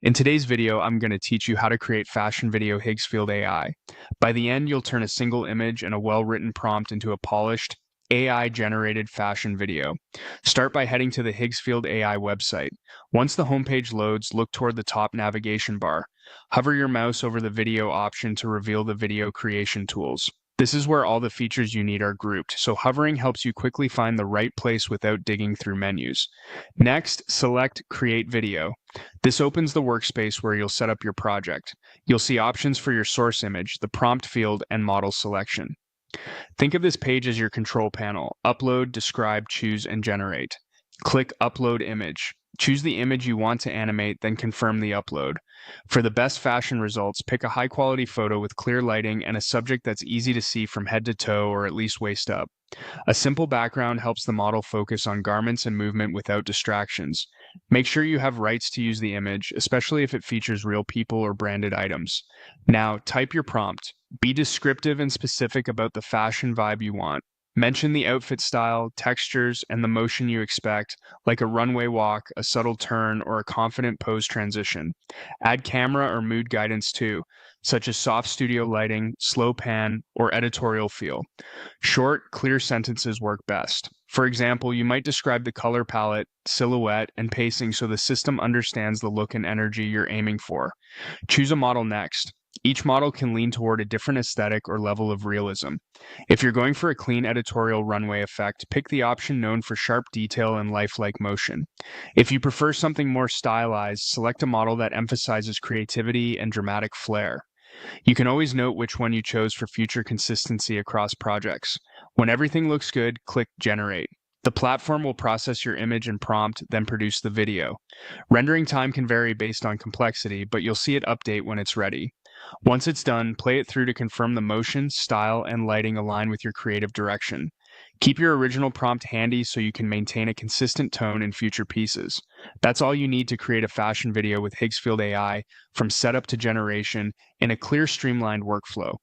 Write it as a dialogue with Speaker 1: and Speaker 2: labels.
Speaker 1: In today's video, I'm going to teach you how to create fashion video Higgsfield AI. By the end, you'll turn a single image and a well-written prompt into a polished, AI-generated fashion video. Start by heading to the Higgsfield AI website. Once the homepage loads, look toward the top navigation bar. Hover your mouse over the video option to reveal the video creation tools. This is where all the features you need are grouped, so hovering helps you quickly find the right place without digging through menus. Next, select Create Video. This opens the workspace where you'll set up your project. You'll see options for your source image, the prompt field, and model selection. Think of this page as your control panel. Upload, describe, choose, and generate. Click Upload Image. Choose the image you want to animate, then confirm the upload. For the best fashion results, pick a high-quality photo with clear lighting and a subject that's easy to see from head to toe or at least waist up. A simple background helps the model focus on garments and movement without distractions. Make sure you have rights to use the image, especially if it features real people or branded items. Now, type your prompt. Be descriptive and specific about the fashion vibe you want. Mention the outfit style, textures, and the motion you expect, like a runway walk, a subtle turn, or a confident pose transition. Add camera or mood guidance too, such as soft studio lighting, slow pan, or editorial feel. Short, clear sentences work best. For example, you might describe the color palette, silhouette, and pacing so the system understands the look and energy you're aiming for. Choose a model next. Each model can lean toward a different aesthetic or level of realism. If you're going for a clean editorial runway effect, pick the option known for sharp detail and lifelike motion. If you prefer something more stylized, select a model that emphasizes creativity and dramatic flair. You can always note which one you chose for future consistency across projects. When everything looks good, click Generate. The platform will process your image and prompt, then produce the video. Rendering time can vary based on complexity, but you'll see it update when it's ready. Once it's done, play it through to confirm the motion, style, and lighting align with your creative direction. Keep your original prompt handy so you can maintain a consistent tone in future pieces. That's all you need to create a fashion video with Higgsfield AI, from setup to generation, in a clear, streamlined workflow.